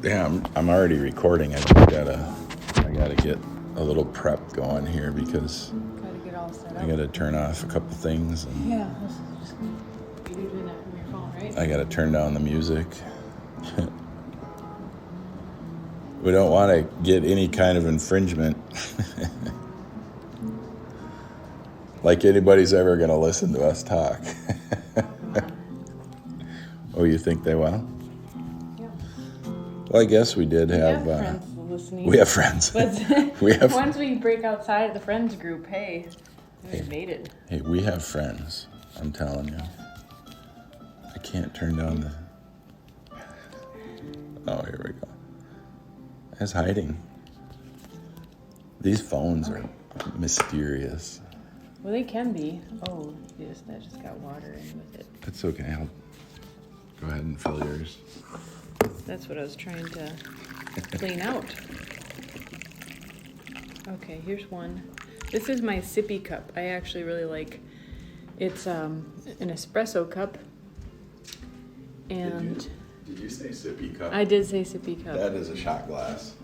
Yeah, I'm already recording. I gotta get a little prep going here because Gotta get all set up. I gotta turn off a couple things. And Yeah, this is just, you're doing that from your phone, right? I gotta turn down the music. We don't want to get any kind of infringement. Like anybody's ever gonna listen to us talk. Oh, you think they will? Yeah. Well, I guess we did have. We have friends listening. We have friends. But We have. once we break outside of the friends group, hey, we made it. Hey, we have friends. I'm telling you. I can't turn down the. Oh, here we go. It's hiding. These phones are mysterious. Well, they can be. Oh, that just got water in with it. It's okay. I'll go ahead and fill yours. That's what I was trying to clean out. Okay, here's one. This is my sippy cup. I actually really like. It's an espresso cup. And Did you say sippy cup? I did say sippy cup. That is a shot glass.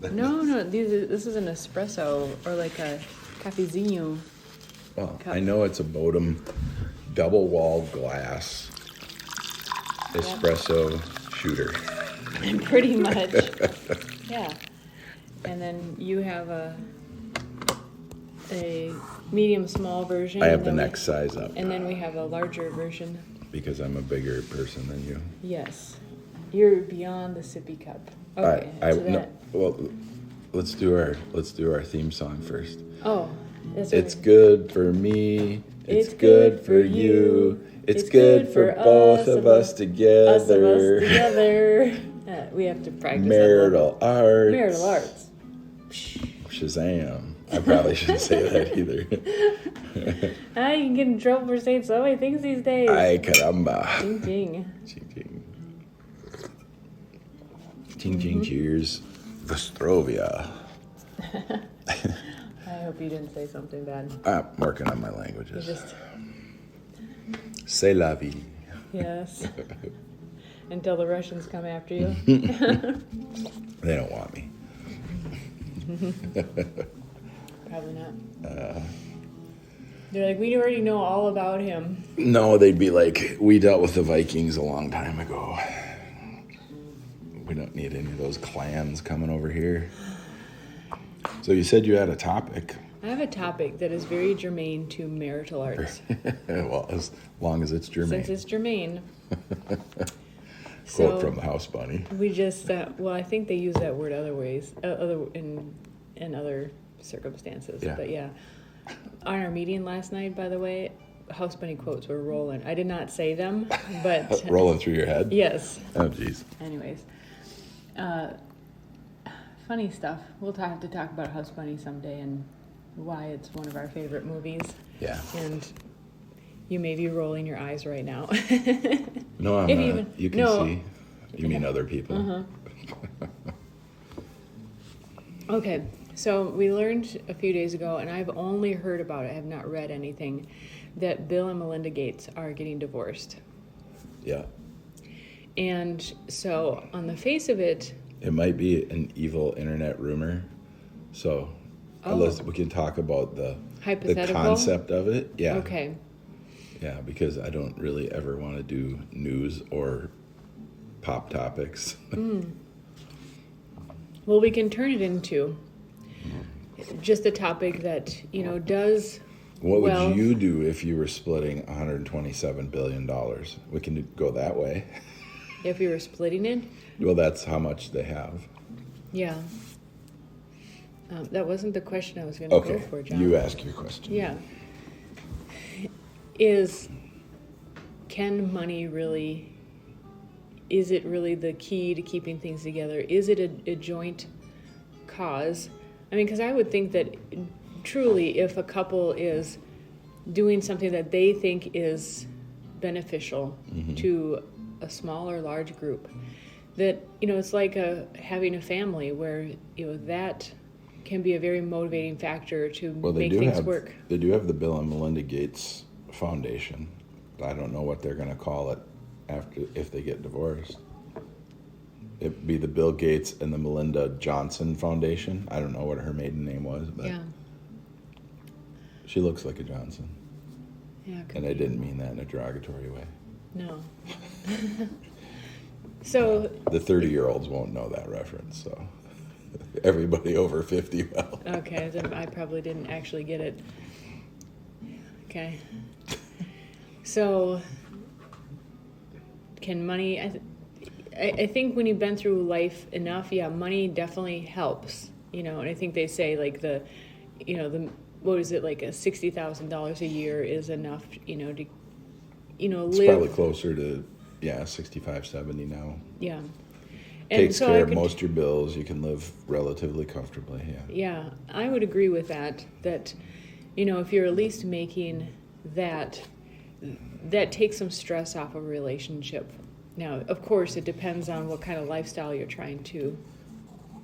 No, this is an espresso or like a cafezinho. Well, cup. I know it's a Bodum double-walled glass espresso shooter. Pretty much. Yeah. And then you have a medium small version. I have the next size up. And then we have a larger version. Because I'm a bigger person than you. Yes. You're beyond the sippy cup. Okay. Well, let's do our theme song first. Oh, it's good for me. It's good for you. It's good for both of us together. We have to practice. Marital arts. Marital arts. Shazam. I probably shouldn't say that either. You can get in trouble for saying so many things these days. Ay, caramba. Ching, ching. Ching, ching. Ching, ching, cheers. Vostrovia. I hope you didn't say something bad. I'm working on my languages. You just... C'est la vie. Yes. Until the Russians come after you. They don't want me. Probably not. They're like, we already know all about him. No, they'd be like, we dealt with the Vikings a long time ago. We don't need any of those clans coming over here. So you said you had a topic. I have a topic that is very germane to marital arts. Well, as long as it's germane. Since it's germane. Quote from the House Bunny. We just, well, I think they use that word other ways, in other circumstances. Yeah. But yeah. On our meeting last night, by the way, House Bunny quotes were rolling. I did not say them, but... Rolling through your head? Yes. Oh, jeez. Anyways. Funny stuff. We'll have to talk about House Bunny someday and why it's one of our favorite movies. Yeah. And you may be rolling your eyes right now. No, I'm not. You can see. You mean other people. Uh-huh. Okay. So we learned a few days ago, and I've only heard about it, I have not read anything, that Bill and Melinda Gates are getting divorced. Yeah. And so on the face of it... It might be an evil internet rumor. So we can talk about the concept of it. Yeah. Okay. Yeah, because I don't really ever want to do news or pop topics. Well, we can turn it into just a topic that, does... What would you do if you were splitting $127 billion? We can go that way. If you were splitting it? Well, that's how much they have. Yeah. That wasn't the question I was going to go for, John. You ask your question. Yeah. Can money really... Is it really the key to keeping things together? Is it a joint cause? I mean, because I would think that truly if a couple is doing something that they think is beneficial to a small or large group, that, it's like having a family where, that can be a very motivating factor to make things work. They do have the Bill and Melinda Gates Foundation. I don't know what they're going to call it if they get divorced. It'd be the Bill Gates and the Melinda Johnson Foundation. I don't know what her maiden name was, but Yeah. she looks like a Johnson. Yeah. Could And I be. didn't mean that in a derogatory way. No. So. The 30-year-olds won't know that reference, so everybody over 50 will. Okay, then I probably didn't actually get it. Okay. So, can money? I think when you've been through life enough, yeah, money definitely helps. And I think they say like what is it, like a $60,000 a year is enough. To It's live. probably closer to 65, 70 now. Yeah. Takes care of most of your bills. You can live relatively comfortably. Yeah, I would agree with that. That, if you're at least making that takes some stress off of a relationship. Now, of course, it depends on what kind of lifestyle you're trying to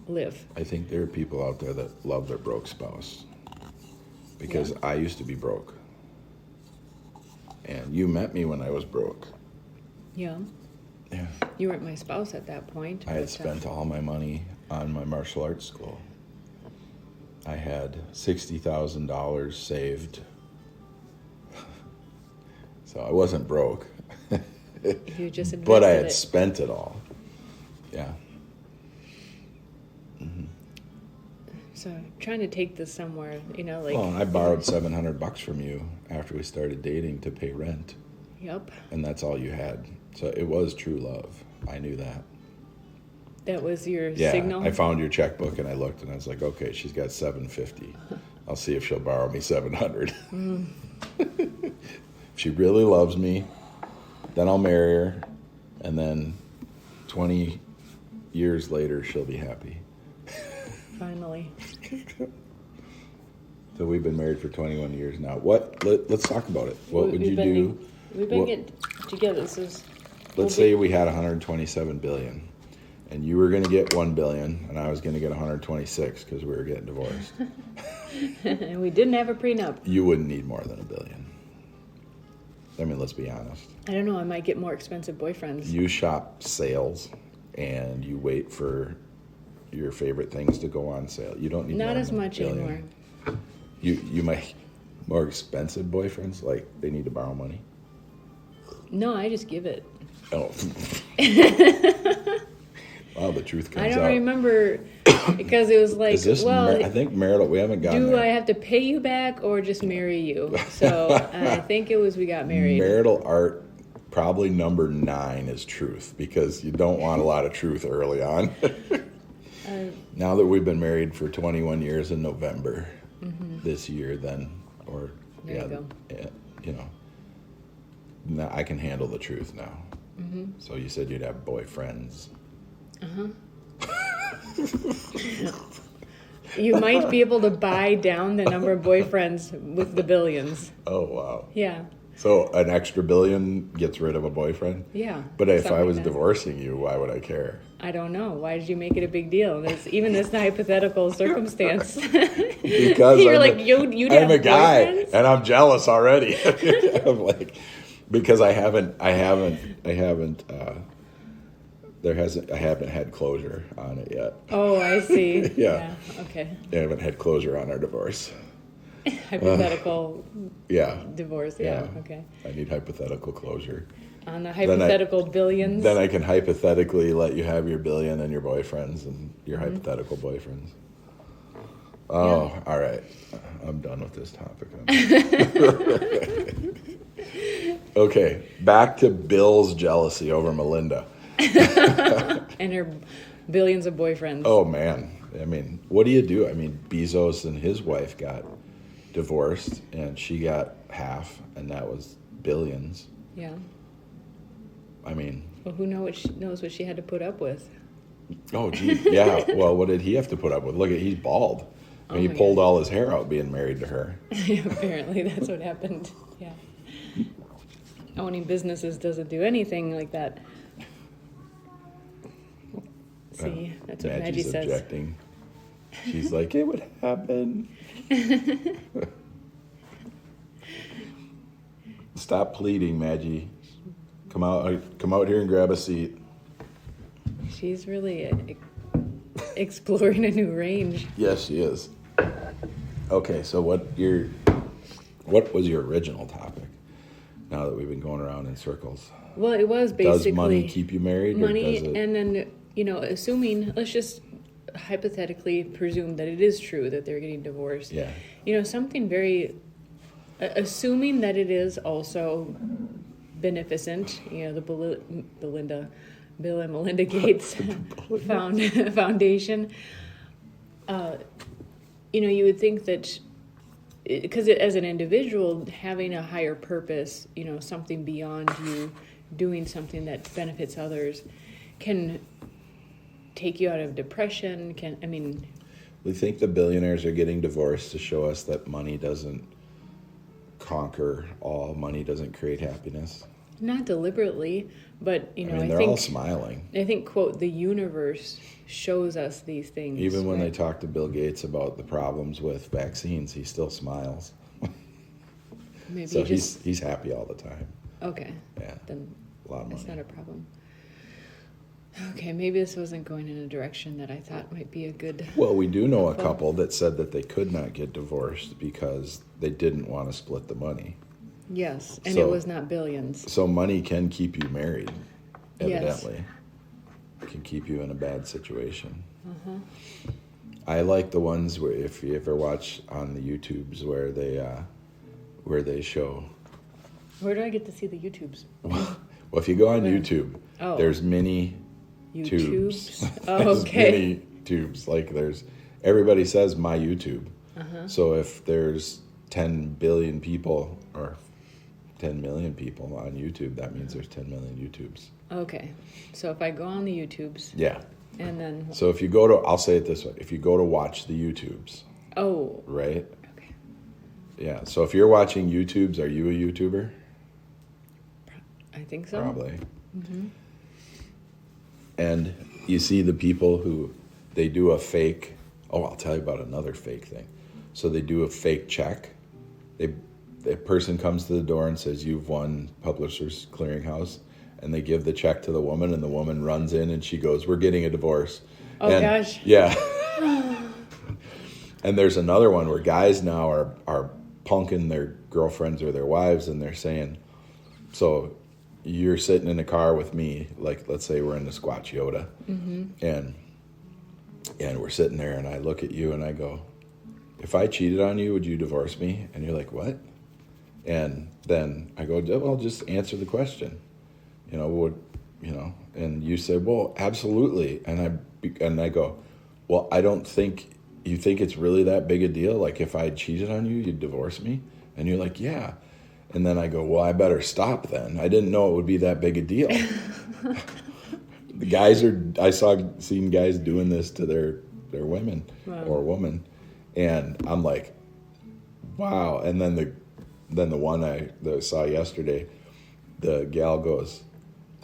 live. I think there are people out there that love their broke spouse. Because I used to be broke. And you met me when I was broke. Yeah. Yeah. You weren't my spouse at that point. I had spent all my money on my martial arts school. I had $60,000 saved. So I wasn't broke. You just invested but I had it. spent it all. Yeah. Mm-hmm. So trying to take this somewhere, Well, I borrowed $700 from you after we started dating to pay rent. Yep. And that's all you had. So it was true love. I knew that. That was your Yeah, signal? I found your checkbook and I looked and I was like, okay, she's got $750. I'll see if she'll borrow me $700. If she really loves me, then I'll marry her, and then 20 years later she'll be happy. Finally. So we've been married for 21 years now. Let's talk about it. What would you do? We've been getting together. Let's say we had 127 billion, and you were going to get 1 billion, and I was going to get 126 because we were getting divorced. And we didn't have a prenup. You wouldn't need more than 1 billion. I mean, let's be honest. I don't know. I might get more expensive boyfriends. You shop sales, and you wait for your favorite things to go on sale. You don't need Not more as than much $1 billion. anymore. You might more expensive boyfriends, like they need to borrow money. No, I just give it. Oh. Wow, the truth comes out. I don't remember because it was like, Is this I think marital. We haven't gotten do there. I have to pay you back or just marry you? So I think it was we got married. Marital art, probably number 9 is truth, because you don't want a lot of truth early on. Now that we've been married for 21 years in November this year, then, or There you go. now I can handle the truth now. So you said you'd have boyfriends. You might be able to buy down the number of boyfriends with the billions. Oh, wow. Yeah. So an extra billion gets rid of a boyfriend? Yeah. But if something I was like that. divorcing you, why would I care? I don't know. Why did you make it a big deal? Even this hypothetical circumstance. Because You're like, you'd have I'm a guy, boyfriends? and I'm jealous already. I'm like, because I haven't had closure on it yet. Oh, I see. Yeah. Okay. I haven't had closure on our divorce. Hypothetical Yeah. divorce. Yeah. Okay. I need hypothetical closure. On the hypothetical billions. Then I can hypothetically let you have your billion and your boyfriends and your hypothetical boyfriends. Oh, Yeah. all right. I'm done with this topic. Okay, back to Bill's jealousy over Melinda. And her billions of boyfriends. Oh, man. I mean, what do you do? I mean, Bezos and his wife got divorced, and she got half, and that was billions. Yeah. I mean... Well, who knows what she had to put up with? Oh, gee. Yeah. Well, what did he have to put up with? Look, he's bald. I mean, he pulled all his hair out being married to her. Apparently, that's what happened. Yeah. Owning businesses doesn't do anything like that. See, that's what Maggie Maggie's says. objecting. She's like, it would happen. Stop pleading, Maggie. Come out here and grab a seat. She's really exploring a new range. Yes, she is. Okay, so what was your original topic? Now that we've been going around in circles. Well, it was basically... Does money keep you married? Money, or does it... and then, assuming, let's just hypothetically presume that it is true that they're getting divorced. Yeah. Something very... assuming that it is also beneficent, the Bill and Melinda Gates Foundation. You would think that, because as an individual, having a higher purpose, something beyond you, doing something that benefits others, can take you out of depression. We think the billionaires are getting divorced to show us that money doesn't conquer all. Money doesn't create happiness. Not deliberately, but I they're think, all smiling. I think, quote, the universe shows us these things. Even when they talk to Bill Gates about the problems with vaccines, he still smiles. Maybe so he's happy all the time. Okay. Yeah. Then a lot of money. That's not a problem. Okay, maybe this wasn't going in a direction that I thought might be a good... Well, we do know a couple that said that they could not get divorced because they didn't want to split the money. Yes, and it was not billions. So money can keep you married, evidently. Yes. It can keep you in a bad situation. Uh-huh. I like the ones where, if you ever watch on the YouTubes, where they show... Where do I get to see the YouTubes? Well, if you go on YouTube, there's mini tubes. Oh, okay. Mini tubes. Like everybody says my YouTube. Uh-huh. So if there's 10 billion people or 10 million people on YouTube, that means there's 10 million YouTubes. Okay. So if I go on the YouTubes. Yeah. And then. So if you go to, I'll say it this way, if you go to watch the YouTubes. Oh. Right? Okay. Yeah. So if you're watching YouTubes, are you a YouTuber? I think so. Probably. Mm-hmm. And you see the people who, they do a fake, I'll tell you about another fake thing. So they do a fake check. The person comes to the door and says, "You've won Publishers Clearinghouse." And they give the check to the woman, and the woman runs in and she goes, "We're getting a divorce." Oh, gosh. Yeah. And there's another one where guys now are punking their girlfriends or their wives, and they're saying, so you're sitting in a car with me, like let's say we're in the Squatch Yoda, and we're sitting there, and I look at you and I go, "If I cheated on you, would you divorce me?" And you're like, "What?" And then I go, "Well, just answer the question. And you say, "Well, absolutely." And I go, "Well, I don't think you think it's really that big a deal. Like if I cheated on you, you'd divorce me?" And you're like, "Yeah." And then I go, "Well, I better stop then. I didn't know it would be that big a deal." The guys seen guys doing this to their women. Wow. Or woman. And I'm like, wow. And then the one I saw yesterday, the gal goes,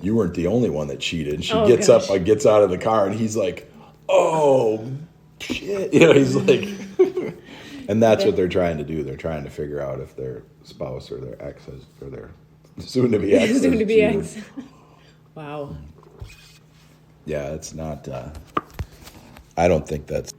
"You weren't the only one that cheated." And she gets out of the car, and he's like, "Oh, shit." He's like, and that's what they're trying to do. They're trying to figure out if their spouse or their ex or their soon-to-be ex. Soon-to-be ex. Wow. Yeah, it's not, I don't think that's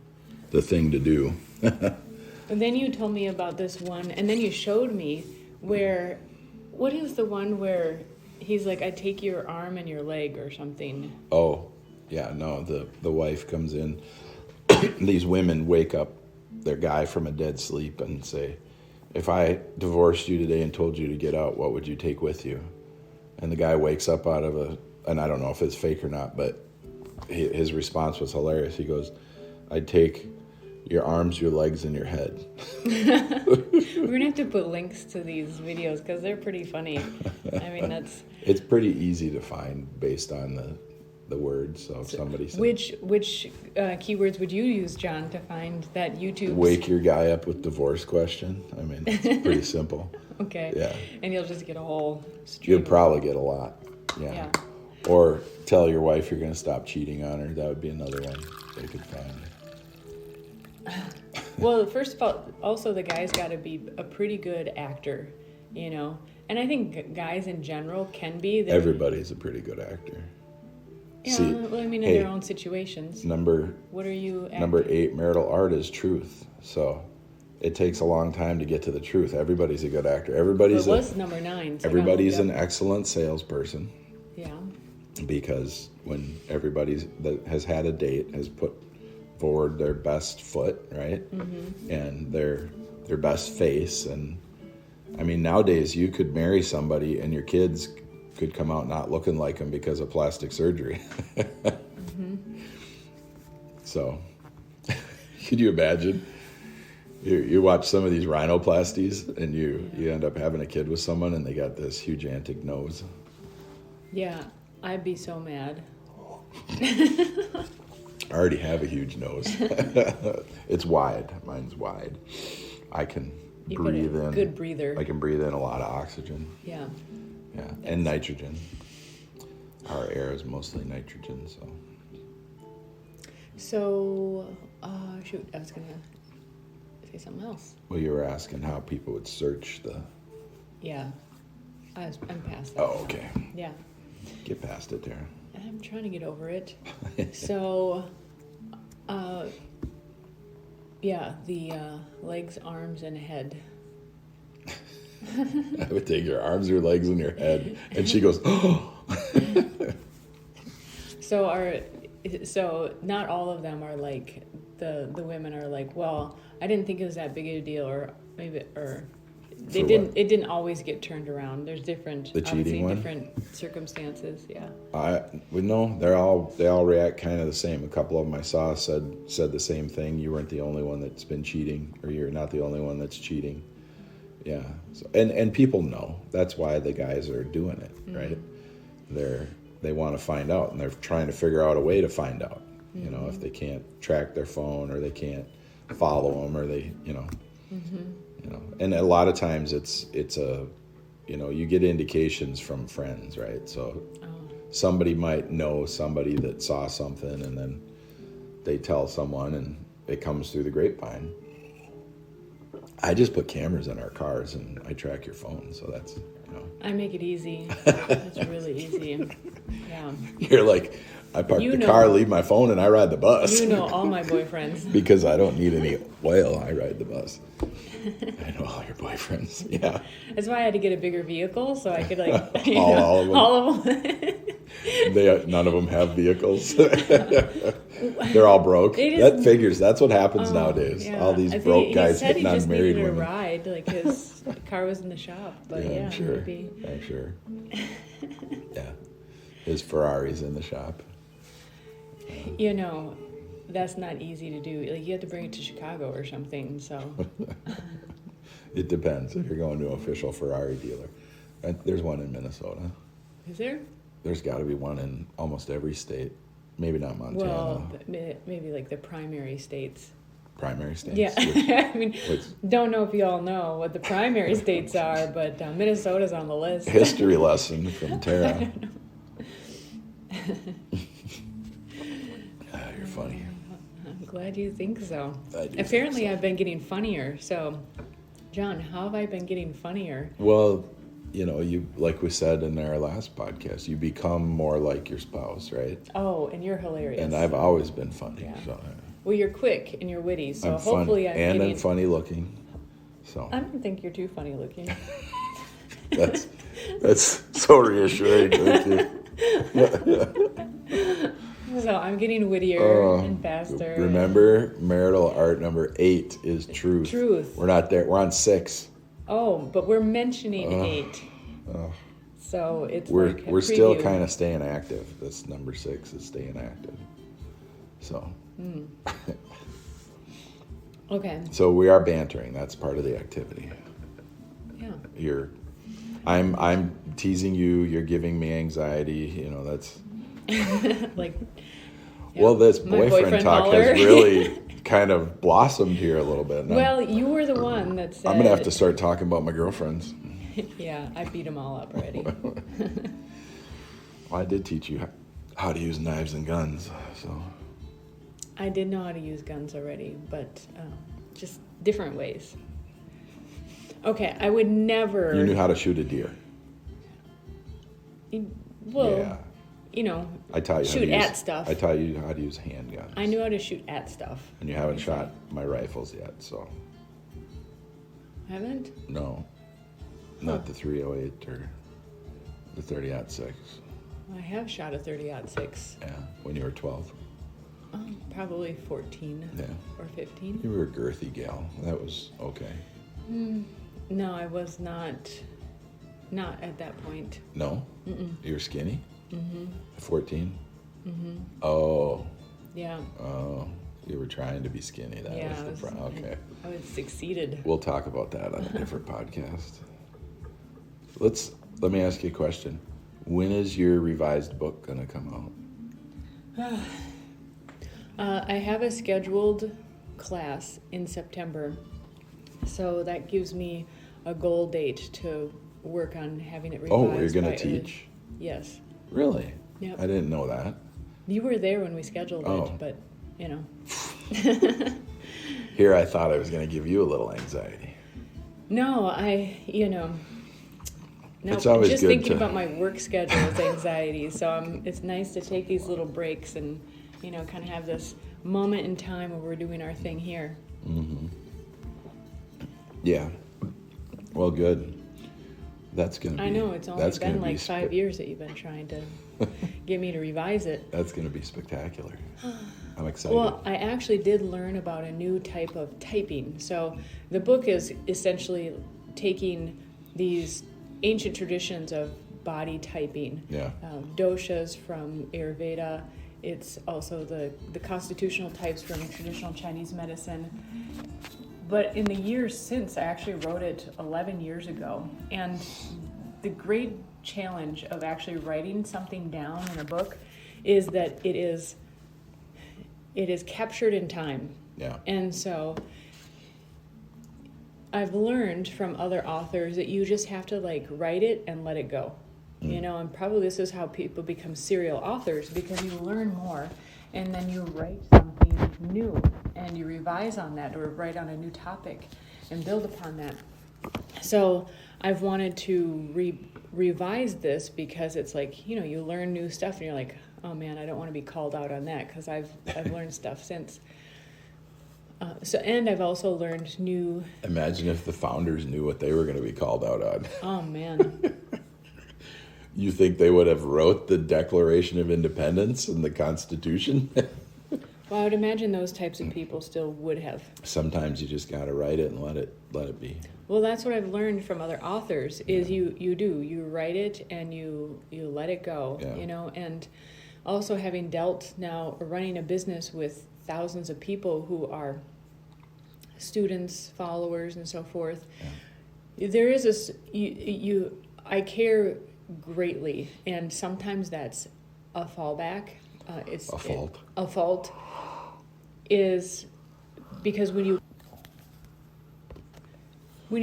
the thing to do. And then you told me about this one, and then you showed me what is the one where he's like, "I take your arm and your leg," or something? Oh, yeah, no, the wife comes in. These women wake up their guy from a dead sleep and say, "If I divorced you today and told you to get out, what would you take with you?" And the guy wakes up out of and I don't know if it's fake or not, but his response was hilarious. He goes, "I'd take your arms, your legs, and your head." We're going to have to put links to these videos because they're pretty funny. It's pretty easy to find based on the words. So if somebody says... Which keywords would you use, John, to find that YouTube... Wake your guy up with divorce question. It's pretty simple. Okay. Yeah. And you'll just get a whole stream. You'll probably get a lot. Yeah. Or tell your wife you're going to stop cheating on her. That would be another one they could find. Well, first of all, also the guy's got to be a pretty good actor, And I think guys in general can be. Everybody's a pretty good actor. Yeah, See, well, I mean, in hey, their own situations. number What are you acting? Number 8, marital art is truth. So it takes a long time to get to the truth. Everybody's a good actor. It was number 9. So Everybody's an excellent salesperson. Yeah. Because when everybody that has had a date has put forward their best foot, right? Mm-hmm. And their best face. And I mean, nowadays you could marry somebody and your kids could come out not looking like them because of plastic surgery. Mm-hmm. So, could you imagine? You watch some of these rhinoplasties and you end up having a kid with someone and they got this gigantic nose. Yeah, I'd be so mad. I already have a huge nose. It's wide. Mine's wide. I can breathe in. Good breather. I can breathe in a lot of oxygen. Yeah. Yeah, and nitrogen. Our air is mostly nitrogen, so. So, shoot, I was going to say something else. Well, you were asking how people would search the... Yeah, I'm past that. Oh, okay. Yeah. Get past it, Tara. I'm trying to get over it. So, yeah, the legs, arms, and head. I would take your arms, your legs, and your head, and she goes, oh. So not all of them are like the women are like, well, I didn't think it was that big of a deal, or maybe, or they didn't. What? It didn't always get turned around. There's different, The cheating one? different circumstances. Yeah. No, they all react kind of the same. A couple of them I saw said the same thing. You weren't the only one that's been cheating, or you're not the only one that's cheating. Yeah, so, and people know. That's why the guys are doing it, right? They want to find out, and they're trying to figure out a way to find out. Mm-hmm. You know, if they can't track their phone, or they can't follow them, or they, you know, and a lot of times it's a, you know, you get indications from friends, right? So somebody might know somebody that saw something, and then they tell someone, and it comes through the grapevine. I just put cameras in our cars, and I track your phone, so that's, you know. I make it easy. It's really easy. Yeah. You're like, I park the car, leave my phone, and I ride the bus. You know all my boyfriends. Because I don't need any oil, I ride the bus. I know all your boyfriends, yeah. That's why I had to get a bigger vehicle, so I could, like, all of them. All of them. None of them have vehicles. They're all broke. That figures. That's what happens nowadays. Yeah. All these broke guys hitting on married women. He said he just needed a ride, like his car was in the shop. But yeah, I'm sure. maybe. I'm sure. Yeah, his Ferrari's in the shop. You know, that's not easy to do. Like, you have to bring it to Chicago or something. So. It depends if you're going to an official Ferrari dealer. There's one in Minnesota. Is there? There's got to be one in almost every state. Maybe not Montana. Well, maybe like the primary states. Primary states? Yeah. I mean, don't know if you all know what the primary states are, but Minnesota's on the list. History lesson from Tara. You're funny. I'm glad you think so. Apparently, I've been getting funnier. So, John, how have I been getting funnier? Well, you know, you, like we said in our last podcast, you become more like your spouse, right? Oh, and you're hilarious. And I've always been funny. Yeah. So, well, you're quick and you're witty, so I'm hopefully fun, I'm funny looking. So I don't think you're too funny looking. that's so reassuring. Thank you. So I'm getting wittier and faster. Remember, marital art number 8 is truth. Truth. We're not there. We're on 6. Oh, but we're mentioning 8. So it's we're still kind of staying active. This number 6 is staying active. So. Okay. So we are bantering. That's part of the activity. Yeah. I'm teasing you. You're giving me anxiety. You know, that's. Like. Yeah. Well, this boyfriend talk has really kind of blossomed here a little bit. Well, you were the one that said. I'm gonna have to start talking about my girlfriends. Yeah, I beat them all up already. Well, I did teach you how to use knives and guns, so. I did know how to use guns already, but just different ways. Okay, I would never... You knew how to shoot a deer. Well, yeah. I taught you shoot at stuff. I taught you how to use handguns. I knew how to shoot at stuff. And you haven't shot my rifles yet, so. Haven't? No. Not the 308 or the 30-06. I have shot a 30-06. Yeah, when you were 12. Probably 14 or 15. You were a girthy gal. That was okay. No, I was not at that point. No? Mm-mm. You were skinny? Mm-hmm. 14? Mm-hmm. Oh. Yeah. Oh. You were trying to be skinny. That was the problem. Okay. I was succeeded. We'll talk about that on a different podcast. Let me ask you a question. When is your revised book going to come out? I have a scheduled class in September, so that gives me a goal date to work on having it revised. Oh, you're going to teach? Yes. Really? Yep. I didn't know that. You were there when we scheduled it, but, Here I thought I was going to give you a little anxiety. No, no, it's always just good thinking to... about my work schedule is anxiety. So it's nice to take these little breaks and, kind of have this moment in time where we're doing our thing here. Mm-hmm. Yeah. Well, good. That's going to be... I know, it's only been like 5 years that you've been trying to get me to revise it. That's going to be spectacular. I'm excited. Well, I actually did learn about a new type of typing. So the book is essentially taking these ancient traditions of body typing. Yeah. Doshas from Ayurveda. It's also the constitutional types from traditional Chinese medicine. But in the years since, I actually wrote it 11 years ago. And the great challenge of actually writing something down in a book is that it is captured in time. Yeah. And so I've learned from other authors that you just have to write it and let it go. And probably this is how people become serial authors, because you learn more and then you write something new and you revise on that or write on a new topic and build upon that. So I've wanted to revise this because it's you learn new stuff and you're like, oh man, I don't want to be called out on that because I've learned stuff since. And I've also learned new... Imagine if the founders knew what they were going to be called out on. Oh, man. You think they would have wrote the Declaration of Independence and the Constitution? Well, I would imagine those types of people still would have. Sometimes you just got to write it and let it be. Well, that's what I've learned from other authors is you write it and you let it go, and also having dealt now running a business with thousands of people who are students, followers, and so forth. Yeah. There is I care greatly, and sometimes that's a fallback. It's a fault. A fault is because when you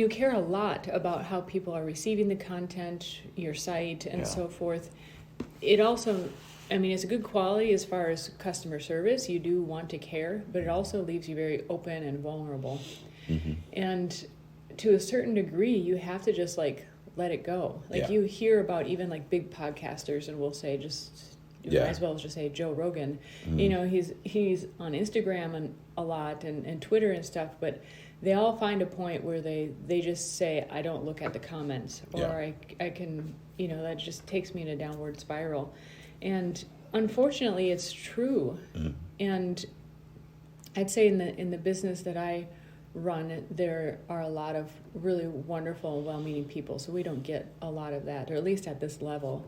care a lot about how people are receiving the content, your site, and so forth, it also, it's a good quality as far as customer service. You do want to care, but it also leaves you very open and vulnerable. Mm-hmm. And to a certain degree, you have to just let it go. You hear about even big podcasters, and we'll say might as well just say Joe Rogan. Mm-hmm. He's on Instagram a lot and Twitter and stuff, but they all find a point where they just say, I don't look at the comments, or I can, that just takes me in a downward spiral. And unfortunately, it's true. Mm. And I'd say in the business that I run, there are a lot of really wonderful, well-meaning people, so we don't get a lot of that, or at least at this level.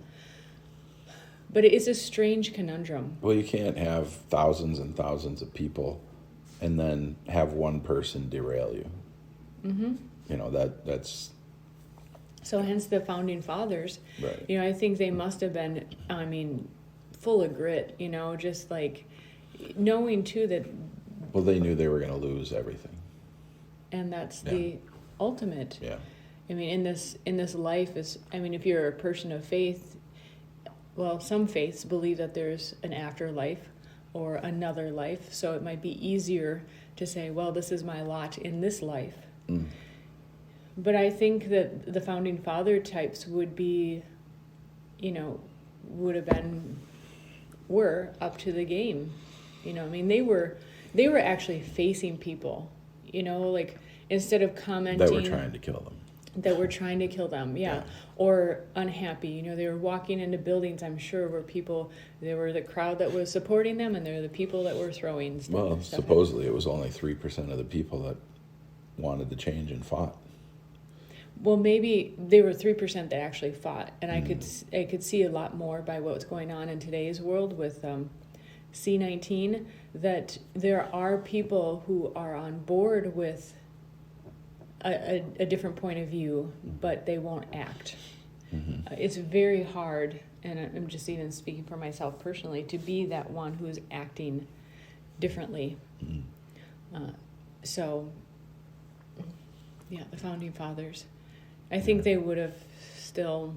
But it is a strange conundrum. Well, you can't have thousands and thousands of people and then have one person derail you. Mm-hmm. That's... So hence the founding fathers. Right. I think they must have been, full of grit, just knowing too that... Well, they knew they were going to lose everything. And that's the ultimate. Yeah. In this life is, if you're a person of faith, well, some faiths believe that there's an afterlife or another life, so it might be easier to say, well, this is my lot in this life. Mm. But I think that the founding father types would be, would have been were up to the game. You know, I mean, they were actually facing people, you know, like instead of commenting That were trying to kill them. Yeah. Or unhappy, you know, they were walking into buildings, I'm sure, where there were the crowd that was supporting them, and there were the people that were throwing stuff. Well, supposedly it was only 3% of the people that wanted to change and fought. Well, maybe they were 3% that actually fought, and I could see a lot more by what's going on in today's world with C-19, that there are people who are on board with a different point of view, but they won't act. It's very hard, and I'm just even speaking for myself personally, to be that one who's acting differently. So, yeah, the Founding Fathers. I think they would have still...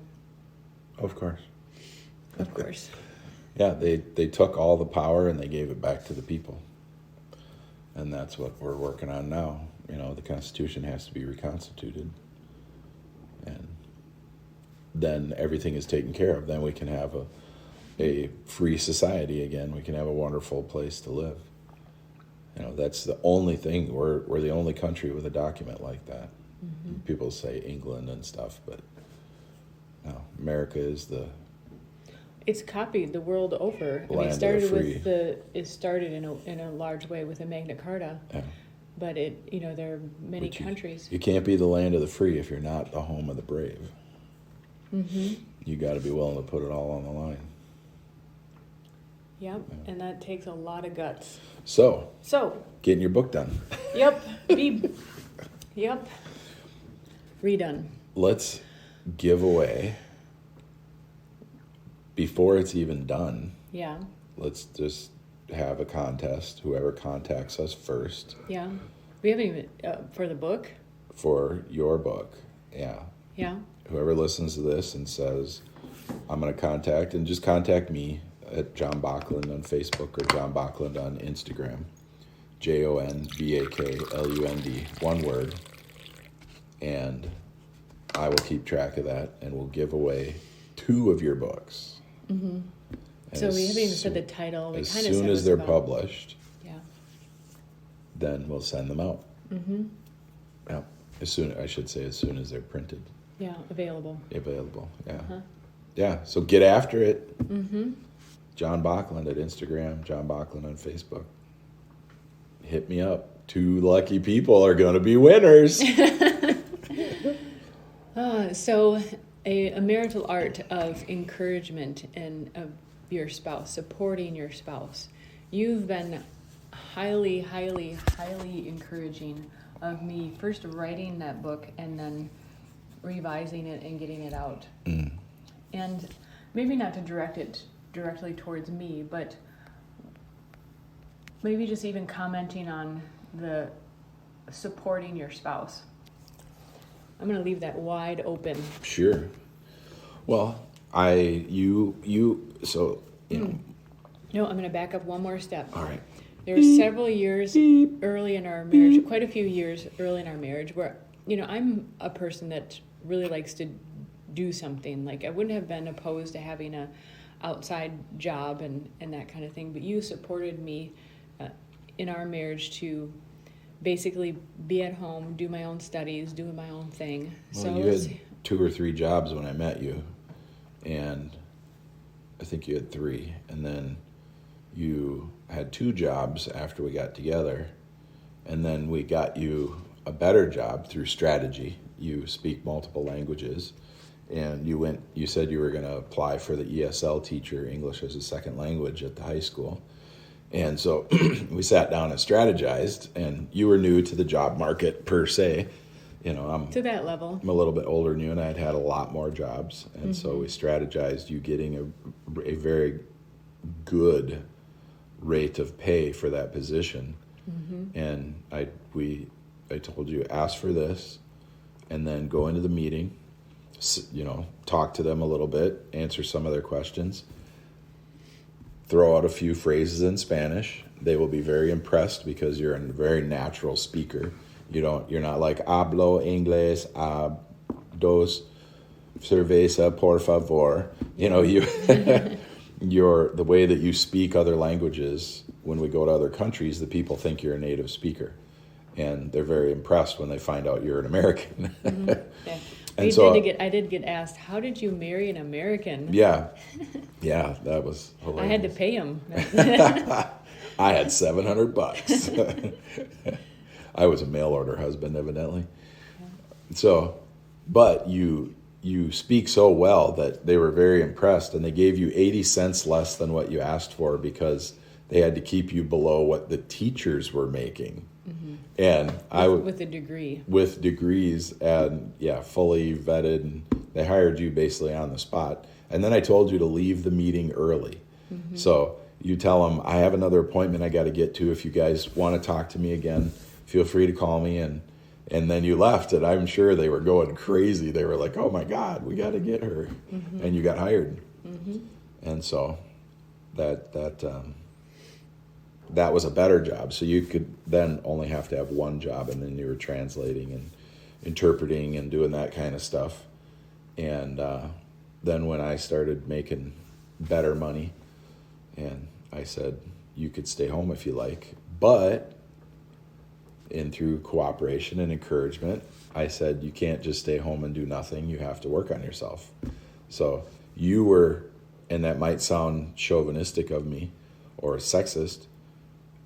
Of course. Of course. Yeah, they took all the power and they gave it back to the people. And that's what we're working on now. You know, the Constitution has to be reconstituted. And then everything is taken care of. Then we can have a free society again. We can have a wonderful place to live. You know, that's the only thing. We're the only country with a document like that. People say England and stuff, but no, America is the... It's copied the world over. I mean, Land of the free. It started in a large way with the Magna Carta. Yeah. But there are many countries. You can't be the land of the free if you're not the home of the brave. You got to be willing to put it all on the line. Yep, and that takes a lot of guts. So getting your book done. Yep. Yep. Redone. Let's give away, before it's even done. Yeah. Let's just have a contest. Whoever contacts us first. Yeah. We haven't even, for the book? For your book, yeah. Yeah. Whoever listens to this and says, I'm going to contact me at Jon Backlund on Facebook or Jon Backlund on Instagram. JONBAKLUND, one word. And I will keep track of that, and we'll give away 2 of your books. So we haven't even said the title. As soon as they're published, yeah, then we'll send them out. Yeah, as soon as they're printed. Yeah, available. Yeah. Yeah, so get after it. Jon Backlund at Instagram, Jon Backlund on Facebook. Hit me up. 2 lucky people are going to be winners. So a marital art of encouragement and of your spouse, supporting your spouse. You've been highly, highly, highly encouraging of me first writing that book and then revising it and getting it out. And maybe not to direct it directly towards me, but maybe just even commenting on the supporting your spouse. I'm going to leave that wide open. Sure. Well, No, I'm going to back up one more step. All right. There were several years early in our marriage, quite a few years early in our marriage, where, I'm a person that really likes to do something. Like, I wouldn't have been opposed to having a outside job and that kind of thing, but you supported me in our marriage to basically be at home, do my own studies, do my own thing. Well, So you had 2 or 3 jobs when I met you, and I think you had 3, and then you had 2 jobs after we got together, and then we got you a better job through strategy. You speak multiple languages, and you said you were going to apply for the ESL teacher, English as a second language, at the high school. And so we sat down and strategized, and you were new to the job market per se. I'm to that level. I'm a little bit older than you, and I had a lot more jobs. And so we strategized you getting a very good rate of pay for that position. And I told you, ask for this, and then go into the meeting, talk to them a little bit, answer some of their questions, throw out a few phrases in Spanish. They will be very impressed because you're a very natural speaker. You're not like hablo inglés, dos cerveza por favor. the way that you speak other languages, when we go to other countries, the people think you're a native speaker. And they're very impressed when they find out you're an American. Yeah. And so I did get asked, how did you marry an American? Yeah, that was hilarious. I had to pay him. I had $700. I was a mail order husband, evidently. So, but you speak so well that they were very impressed, and they gave you 80 cents less than what you asked for because they had to keep you below what the teachers were making. And with a degree. With degrees, and fully vetted, and they hired you basically on the spot. And then I told you to leave the meeting early. So you tell them, I have another appointment I got to get to. If you guys want to talk to me again, feel free to call me. And then you left, and I'm sure they were going crazy. They were like, oh my God, we got to get her. And you got hired. And so that was a better job. So you could then only have to have one job, and then you were translating and interpreting and doing that kind of stuff. And then when I started making better money, and I said, you could stay home if you like, but through cooperation and encouragement, I said, you can't just stay home and do nothing. You have to work on yourself. So you were, and that might sound chauvinistic of me or sexist,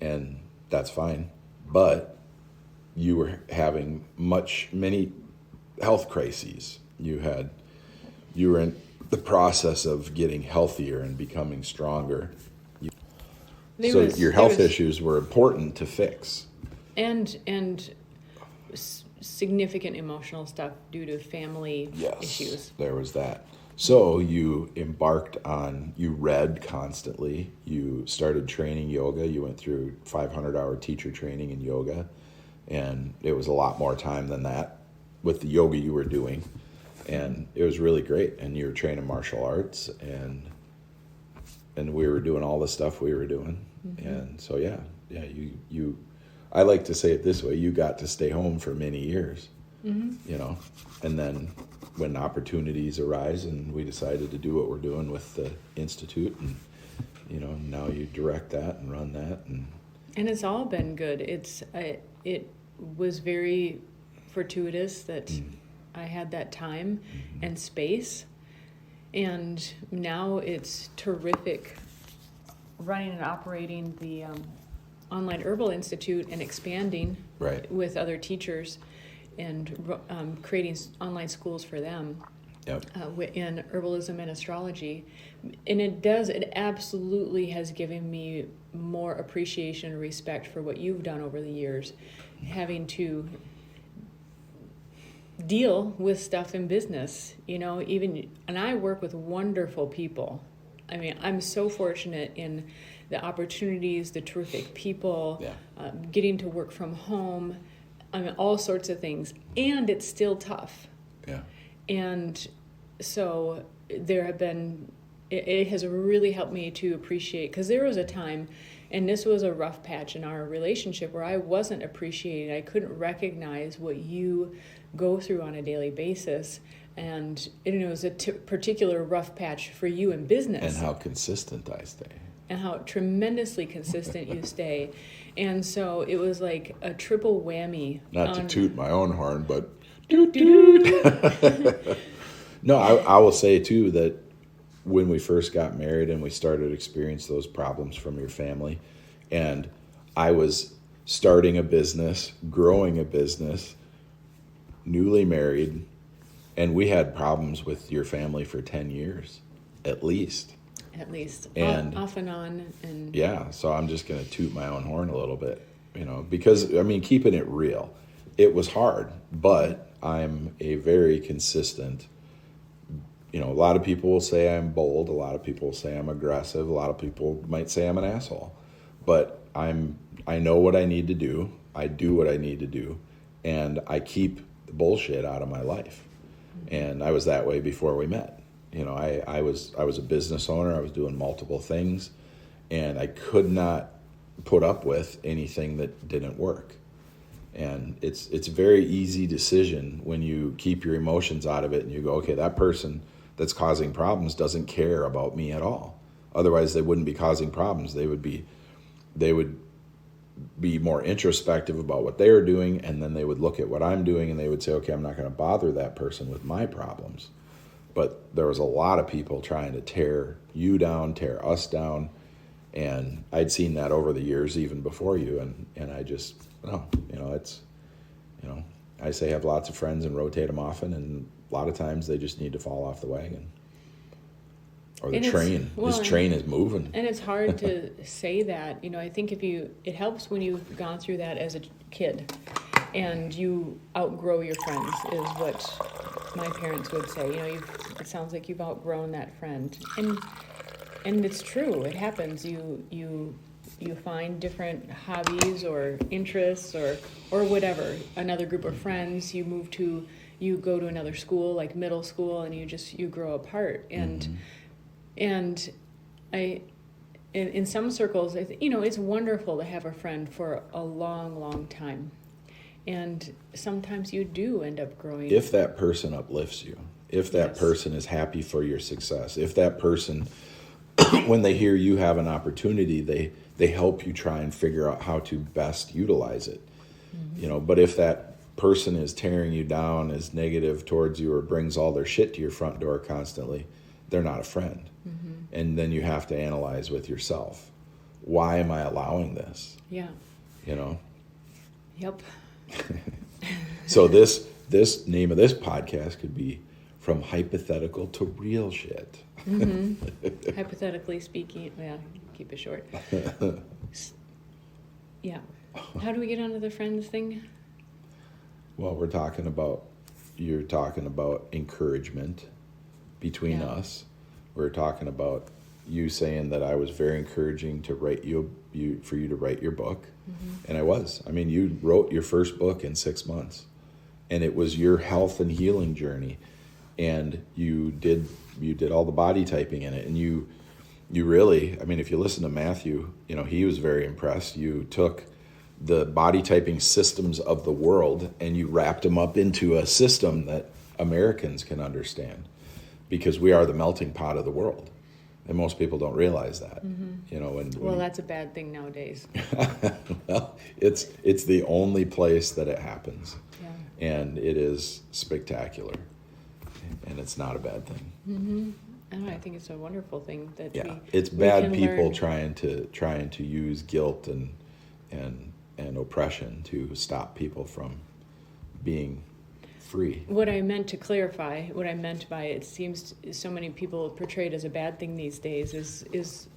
and that's fine, but you were having many health crises. You were in the process of getting healthier and becoming stronger. Your health issues were important to fix. And significant emotional stuff due to family issues. There was that. So you you read constantly, you started training yoga, you went through 500-hour teacher training in yoga, and it was a lot more time than that with the yoga you were doing, and it was really great. And you were training martial arts, and we were doing all the stuff we were doing. And so you I like to say it this way, you got to stay home for many years, and then when opportunities arise, and we decided to do what we're doing with the Institute, and now you direct that and run that, and it's all been good. It was very fortuitous that I had that time and space, and now it's terrific running and operating the Online Herbal Institute and expanding with other teachers and creating online schools for them in herbalism and astrology. And it absolutely has given me more appreciation and respect for what you've done over the years, having to deal with stuff in business, and I work with wonderful people. I mean, I'm so fortunate in the opportunities, the terrific people, getting to work from home, all sorts of things, and it's still tough. And so it has really helped me to appreciate, because there was a time, and this was a rough patch in our relationship, where I wasn't appreciated. I couldn't recognize what you go through on a daily basis, and it was a particular rough patch for you in business. And how consistent I stay. And how tremendously consistent you stay. And so it was like a triple whammy. Not to toot my own horn, but toot toot. No, I will say too that when we first got married and we started to experience those problems from your family, and I was starting a business, growing a business, newly married, and we had problems with your family for 10 years, at least. And off and on. And so I'm just going to toot my own horn a little bit, because, keeping it real, it was hard, but I'm a very consistent, a lot of people will say I'm bold, a lot of people will say I'm aggressive, a lot of people might say I'm an asshole, but I know what I need to do, I do what I need to do, and I keep the bullshit out of my life. And I was that way before we met. I was a business owner. I was doing multiple things, and I could not put up with anything that didn't work. And it's a very easy decision when you keep your emotions out of it and you go, okay, that person that's causing problems doesn't care about me at all. Otherwise, they wouldn't be causing problems. They would be more introspective about what they were doing, and then they would look at what I'm doing, and they would say, okay, I'm not going to bother that person with my problems. But there was a lot of people trying to tear you down, tear us down, and I'd seen that over the years, even before you, and I just, it's, I say have lots of friends and rotate them often, and a lot of times they just need to fall off the wagon. Or the train. This train is moving. And it's hard to say that. I think it helps when you've gone through that as a kid and you outgrow your friends, is what my parents would say. It sounds like you've outgrown that friend. And it's true. It happens. You find different hobbies or interests or whatever. Another group of friends, you go to another school, like middle school, and you grow apart. And in some circles, it's wonderful to have a friend for a long, long time. And sometimes you do end up growing. If that person uplifts you, if that person is happy for your success, if that person, when they hear you have an opportunity, they help you try and figure out how to best utilize it. Mm-hmm. But if that person is tearing you down, is negative towards you, or brings all their shit to your front door constantly, they're not a friend. Mm-hmm. And then you have to analyze with yourself, why am I allowing this? Yeah. Yep. So this name of this podcast could be From Hypothetical to Real Shit. Mm-hmm. Hypothetically speaking, keep it short. Yeah. How do we get onto the friends thing? Well, you're talking about encouragement between us. We're talking about you saying that I was very encouraging to write for you to write your book. Mm-hmm. And I was. You wrote your first book in 6 months, and it was your health and healing journey. And you did all the body typing in it, and you really, if you listen to Matthew, he was very impressed. You took the body typing systems of the world and you wrapped them up into a system that Americans can understand, because we are the melting pot of the world, and most people don't realize that. Mm-hmm. That's a bad thing nowadays. Well, it's the only place that it happens. Yeah. And it is spectacular, and it's not a bad thing. Mm-hmm. I think it's a wonderful thing that it's bad people trying to use guilt and oppression to stop people from being free. What I meant to clarify, what I meant by it seems so many people portray it as a bad thing these days is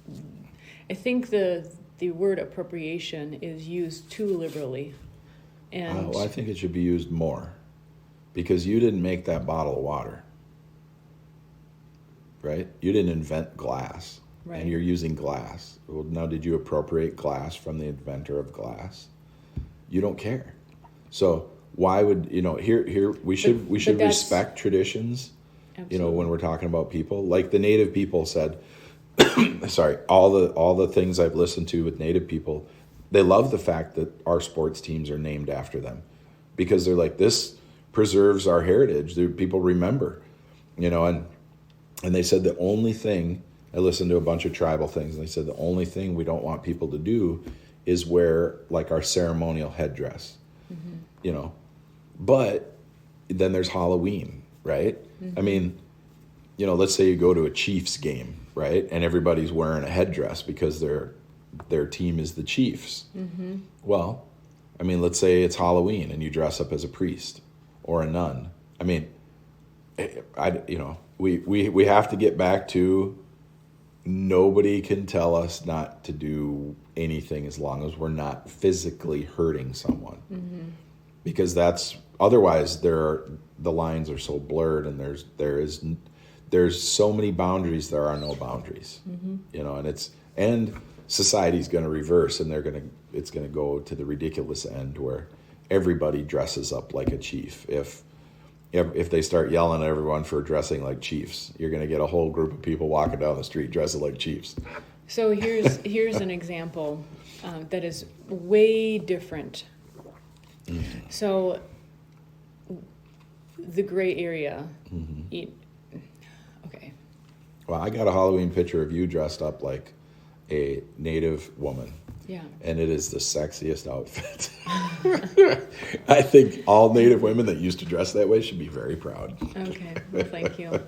I think the word appropriation is used too liberally. And I think it should be used more, because you didn't make that bottle of water, right? You didn't invent glass, right? And you're using glass. Well, now, did you appropriate glass from the inventor of glass? You don't care. So why would here we should respect traditions. Absolutely. When we're talking about people, like the Native people said, sorry, all the things I've listened to with Native people, they love the fact that our sports teams are named after them, because they're like, this preserves our heritage. People remember, and they said the only thing, I listened to a bunch of tribal things, and they said the only thing we don't want people to do is wear like our ceremonial headdress. Mm-hmm. But then there's Halloween, right? Mm-hmm. Let's say you go to a Chiefs game, right? And everybody's wearing a headdress because their team is the Chiefs. Mm-hmm. Well, let's say it's Halloween and you dress up as a priest or a nun. We have to get back to, nobody can tell us not to do anything as long as we're not physically hurting someone. Mm-hmm. Because otherwise the lines are so blurred, and there's so many boundaries, there are no boundaries. Mm-hmm. And society's going to reverse, and it's going to go to the ridiculous end where everybody dresses up like a chief. If they start yelling at everyone for dressing like chiefs, you're going to get a whole group of people walking down the street dressing like chiefs. So here's an example that is way different. Mm-hmm. So the gray area. Mm-hmm. Okay. Well, I got a Halloween picture of you dressed up like a Native woman. Yeah. And it is the sexiest outfit. I think all Native women that used to dress that way should be very proud. Okay. Well, thank you.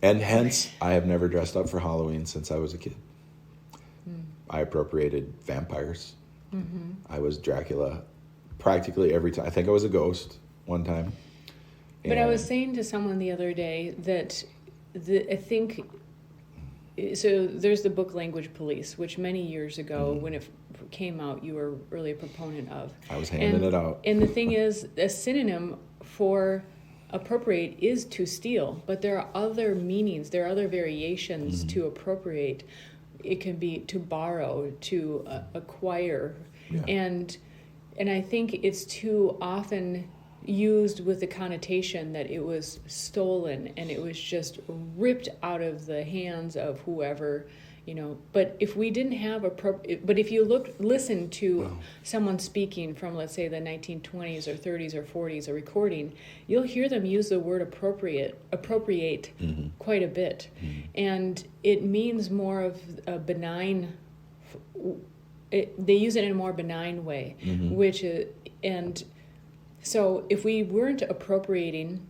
And hence, I have never dressed up for Halloween since I was a kid. I appropriated vampires. I was Dracula practically every time. I think I was a ghost one time. But I was saying to someone the other day that I think, so there's the book Language Police, which many years ago, when it came out, you were really a proponent of. I was handing it out. And the thing is, a synonym for appropriate is to steal, but there are other meanings, there are other variations to appropriate. It can be to borrow, to acquire, Yeah. and I think it's too often used with the connotation that it was stolen and it was just ripped out of the hands of whoever, but if we didn't have but if you listen to someone speaking from, let's say, the 1920s or 30s or 40s, a recording, you'll hear them use the word appropriate quite a bit. And it means more of a benign, they use it in a more benign way, which is, and so if we weren't appropriating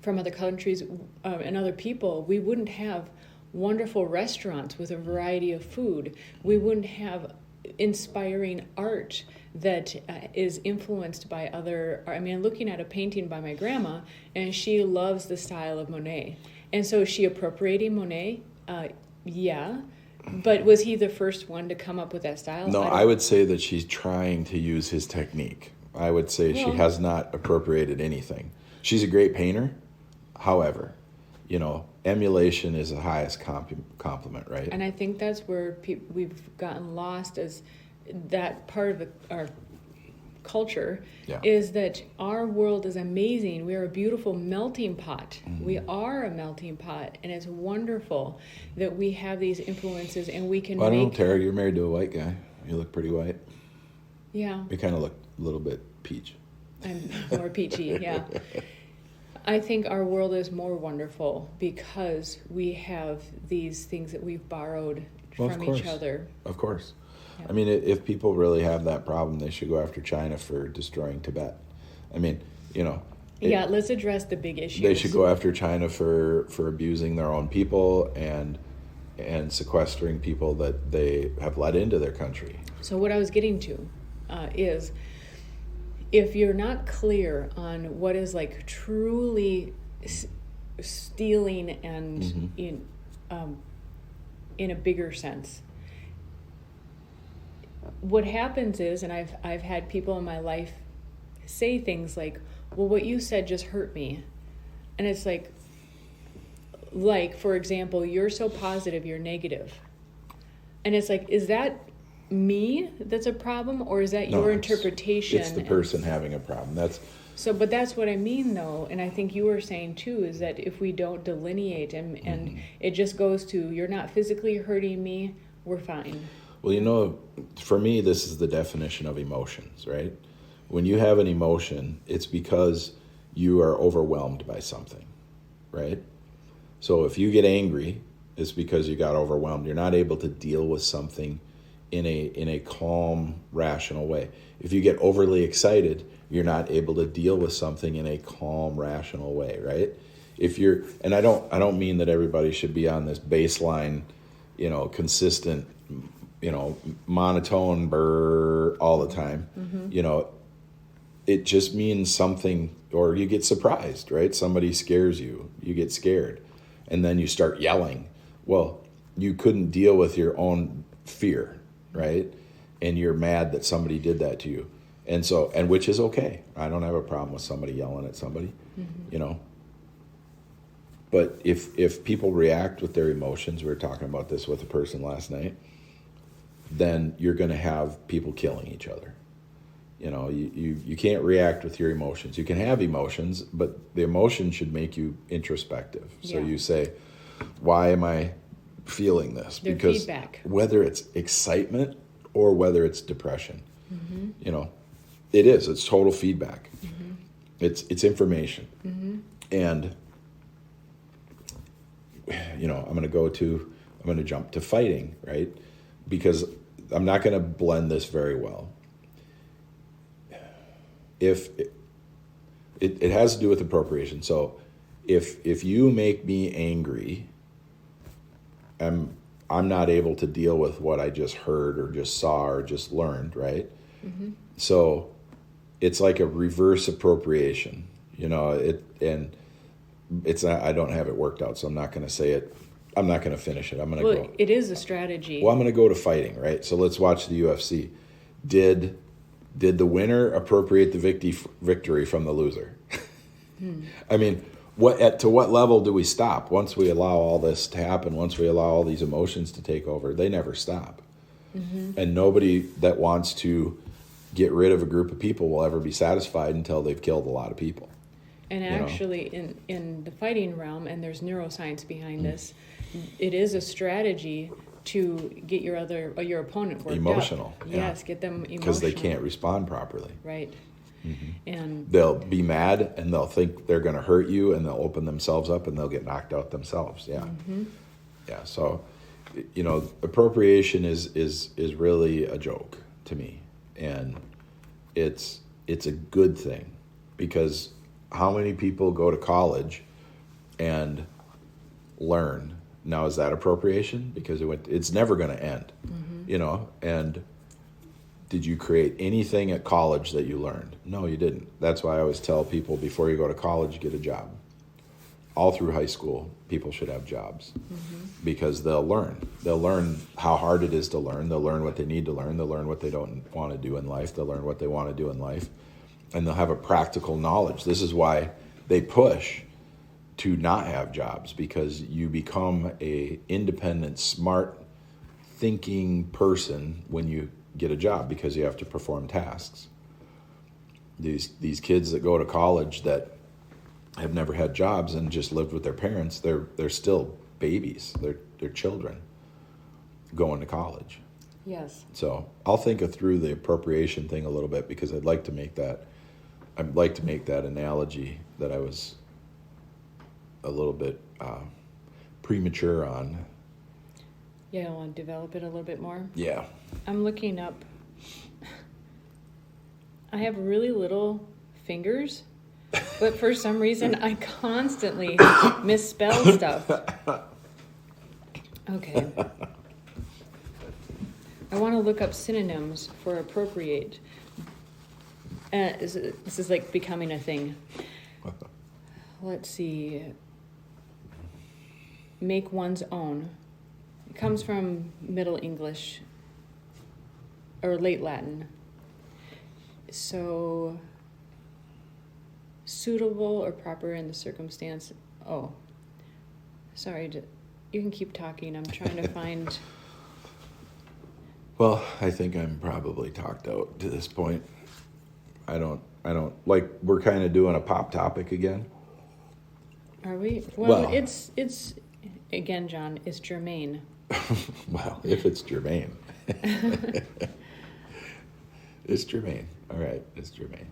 from other countries and other people, we wouldn't have wonderful restaurants with a variety of food. We wouldn't have inspiring art that is influenced by other. I mean, looking at a painting by my grandma, and she loves the style of Monet. And so is she appropriating Monet? Yeah. But was he the first one to come up with that style? No, I would say that she's trying to use his technique. I would say she has not appropriated anything. She's a great painter. However, emulation is the highest compliment, right? And I think that's where we've gotten lost, as that part of our culture is that our world is amazing. We are a beautiful melting pot. We are a melting pot, and it's wonderful that we have these influences and we can I don't know, Tara, you're married to a white guy. You look pretty white. Yeah. You kind of look a little bit peach. I'm more peachy, yeah. I think our world is more wonderful because we have these things that we've borrowed from each other. Of course. Yeah. I mean, if people really have that problem, they should go after China for destroying Tibet. I mean, let's address the big issues. They should go after China for abusing their own people and sequestering people that they have let into their country. So what I was getting to is, if you're not clear on what is like truly stealing and in a bigger sense, what happens is, and I've had people in my life say things like, well, what you said just hurt me. And it's like, for example, you're so positive, you're negative. And it's like, is that me that's a problem, or is that your interpretation? It's the person having a problem. But that's what I mean, though, and I think you were saying too, is that if we don't delineate and it just goes to, you're not physically hurting me, we're fine. Well, for me, this is the definition of emotions, right? When you have an emotion, it's because you are overwhelmed by something, right? So if you get angry, it's because you got overwhelmed. You're not able to deal with something in a calm, rational way. If you get overly excited, you're not able to deal with something in a calm, rational way, right? And I don't mean that everybody should be on this baseline, consistent, monotone burr all the time. It just means something, or you get surprised, right? Somebody scares you, you get scared, and then you start yelling. Well, you couldn't deal with your own fear, right? And you're mad that somebody did that to you. And which is okay. I don't have a problem with somebody yelling at somebody, But if people react with their emotions, we were talking about this with a person last night, then you're going to have people killing each other. You can't react with your emotions. You can have emotions, but the emotion should make you introspective. So you say, why am I feeling this? Their because feedback. Whether it's excitement or whether it's depression, it's total feedback. It's information. And I'm going to jump to fighting, right? Because I'm not going to blend this very well. If it has to do with appropriation. So if you make me angry, I'm not able to deal with what I just heard or just saw or just learned, right? Mm-hmm. So it's like a reverse appropriation, and it's not, I don't have it worked out, so I'm not going to say it. I'm not going to finish it. I'm going to go. It is a strategy. Well, I'm going to go to fighting, right? So let's watch the UFC. Did the winner appropriate the victory from the loser? I mean, to what level do we stop? Once we allow all this to happen, once we allow all these emotions to take over, they never stop. Mm-hmm. And nobody that wants to get rid of a group of people will ever be satisfied until they've killed a lot of people. And actually, in the fighting realm, and there's neuroscience behind this, it is a strategy to get your opponent worked emotional. Up. Yes, get them emotional. Because they can't respond properly. Right. Mm-hmm. And they'll be mad, and they'll think they're going to hurt you, and they'll open themselves up, and they'll get knocked out themselves. Yeah. Mm-hmm. Yeah, so, appropriation is really a joke to me. And it's a good thing, because how many people go to college and learn? Now, is that appropriation? Because it's never going to end, and did you create anything at college that you learned? No, you didn't. That's why I always tell people, before you go to college, get a job. All through high school, people should have jobs, because they'll learn. They'll learn how hard it is to learn. They'll learn what they need to learn. They'll learn what they don't want to do in life. They'll learn what they want to do in life. And they'll have a practical knowledge. This is why they push to not have jobs, because you become a independent, smart, thinking person when you get a job, because you have to perform tasks. These kids that go to college that have never had jobs and just lived with their parents, they're still babies. They're children going to college. Yes. So I'll think through the appropriation thing a little bit, because I'd like to make that analogy that I was a little bit premature on. Yeah, I want to develop it a little bit more. Yeah. I'm looking up. I have really little fingers, but for some reason I constantly misspell stuff. Okay. I want to look up synonyms for appropriate. This is like becoming a thing. Let's see. Make one's own. It comes from Middle English or late Latin. So, suitable or proper in the circumstance. Oh, sorry. You can keep talking. I'm trying to find. Well, I think I'm probably talked out to this point. I don't like, we're kind of doing a pop topic again. Are we? Well, it's again, John, it's germane. Well, if it's germane. It's germane. All right, it's germane.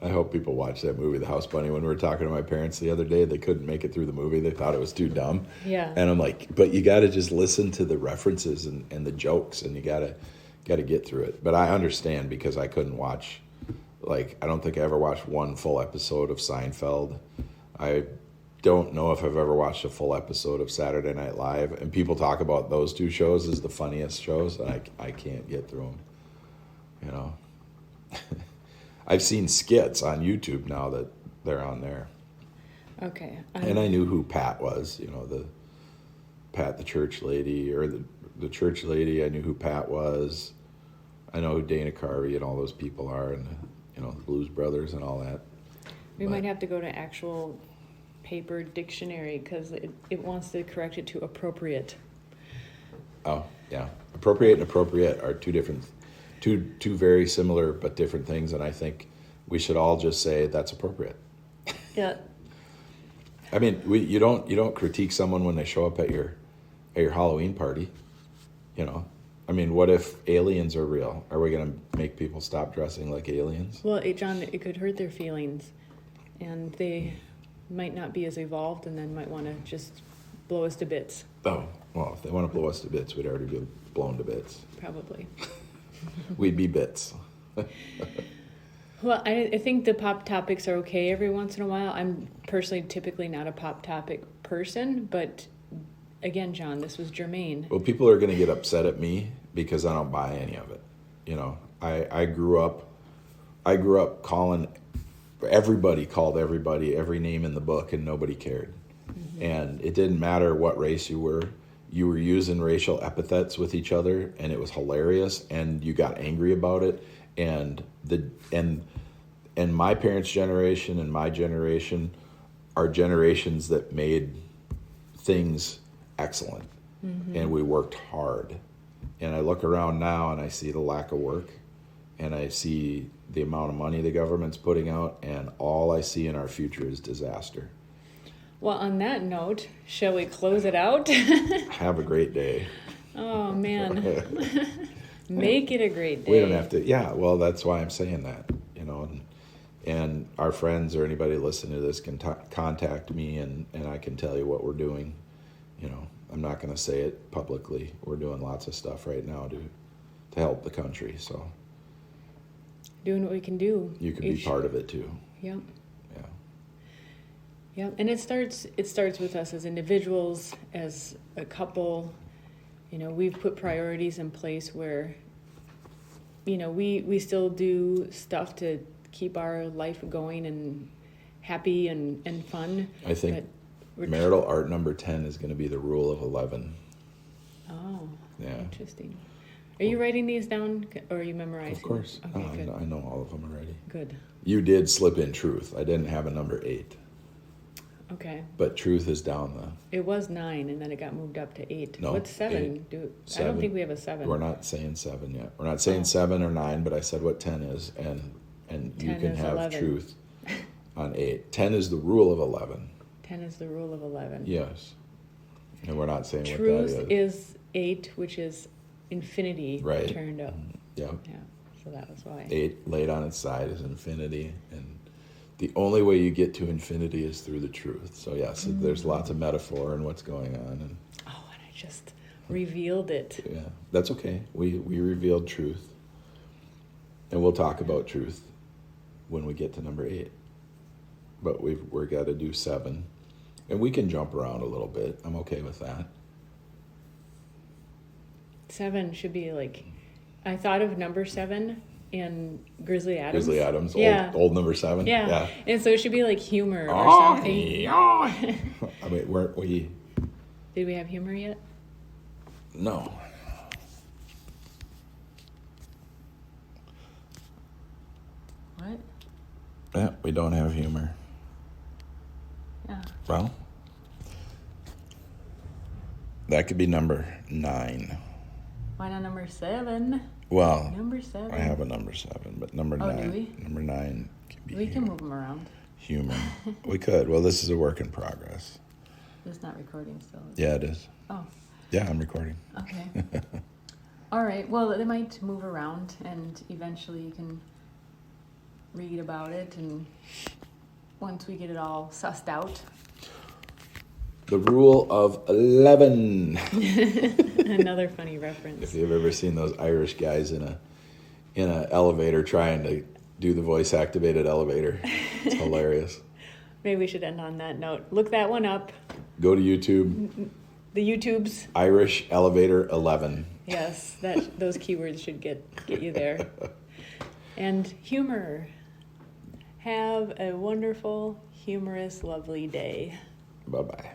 I hope people watch that movie, The House Bunny. When we were talking to my parents the other day, they couldn't make it through the movie. They thought it was too dumb. Yeah. And I'm like, but you got to just listen to the references and the jokes, and you got to get through it. But I understand, because I couldn't watch, I don't think I ever watched one full episode of Seinfeld. I don't know if I've ever watched a full episode of Saturday Night Live. And people talk about those two shows as the funniest shows, and I can't get through them, I've seen skits on YouTube now that they're on there. Okay. And I knew who Pat was, the Pat the church lady, or the church lady. I knew who Pat was. I know who Dana Carvey and all those people are, and the Blues Brothers and all that. We might have to go to actual paper dictionary, because it wants to correct it to appropriate. Oh, yeah. Appropriate and appropriate are two very similar but different things, and I think we should all just say that's appropriate. Yeah. I mean, you don't critique someone when they show up at your Halloween party, I mean, what if aliens are real? Are we going to make people stop dressing like aliens? Well, John, it could hurt their feelings, and they might not be as evolved and then might want to just blow us to bits. Oh, well, if they want to blow us to bits, we'd already be blown to bits. Probably. We'd be bits. Well, I think the pop topics are okay every once in a while. I'm personally typically not a pop topic person, but again, John, this was germane. Well, people are going to get upset at me because I don't buy any of it. You know, I grew up calling, everybody called everybody every name in the book, and nobody cared. Mm-hmm. And it didn't matter what race you were using racial epithets with each other, and it was hilarious, and you got angry about it. And my parents' generation and my generation are generations that made things excellent. Mm-hmm. And we worked hard. And I look around now and I see the lack of work, and I see the amount of money the government's putting out, and all I see in our future is disaster. Well, on that note, shall we close it out? Have a great day. Oh, man. Make it a great day. We don't have to. Yeah, well, that's why I'm saying that, you know. And our friends or anybody listening to this can contact me, and I can tell you what we're doing. You know, I'm not going to say it publicly. We're doing lots of stuff right now to help the country. So doing what we can do. You can be part of it too. Yep. Yeah. Yep. And it starts with us as individuals, as a couple. You know, we've put priorities in place where, you know, we still do stuff to keep our life going and happy and fun. I think marital art number 10 is going to be the rule of 11. Oh, yeah. Interesting. Are you writing these down, or are you memorizing? Of course. Okay, good. I know all of them already. Good. You did slip in truth. I didn't have a number 8. Okay. But truth is down the... It was 9, and then it got moved up to 8. No, What's 7? 7. I don't think we have a 7. We're not saying 7 yet. We're not saying 7 or 9, but I said what 10 is, and you can have 11. Truth on 8. 10 is the rule of 11. 10 is the rule of 11. Yes. And we're not saying Truth what that is 8, which is infinity turned up. Yeah. Yeah. So that was why. 8 laid on its side is infinity, and the only way you get to infinity is through the truth. So yes, there's lots of metaphor in what's going on. And I just revealed it. Yeah, that's okay. We revealed truth, and we'll talk about truth when we get to number 8. But we're got to do 7, and we can jump around a little bit. I'm okay with that. 7 should be like, I thought of number 7 in Grizzly Adams. Grizzly Adams, yeah. old number 7. Yeah. And so it should be like humor or something. I mean, weren't we? Did we have humor yet? No. What? Yeah, we don't have humor. Yeah. Well, that could be number 9. Why not number 7? Well, number 7. I have a number 7, but number 9. Do we? Number 9 can be. We can move them around. Humor. We could. Well, this is a work in progress. It's not recording still. Yeah, it is. Oh. Yeah, I'm recording. Okay. All right. Well, they might move around, and eventually you can read about it, and once we get it all sussed out. The rule of 11. Another funny reference. If you've ever seen those Irish guys in a elevator trying to do the voice activated elevator, it's hilarious. Maybe we should end on that note. Look that one up. Go to YouTube. The YouTubes. Irish elevator 11. Yes, those keywords should get you there. And humor. Have a wonderful, humorous, lovely day. Bye-bye.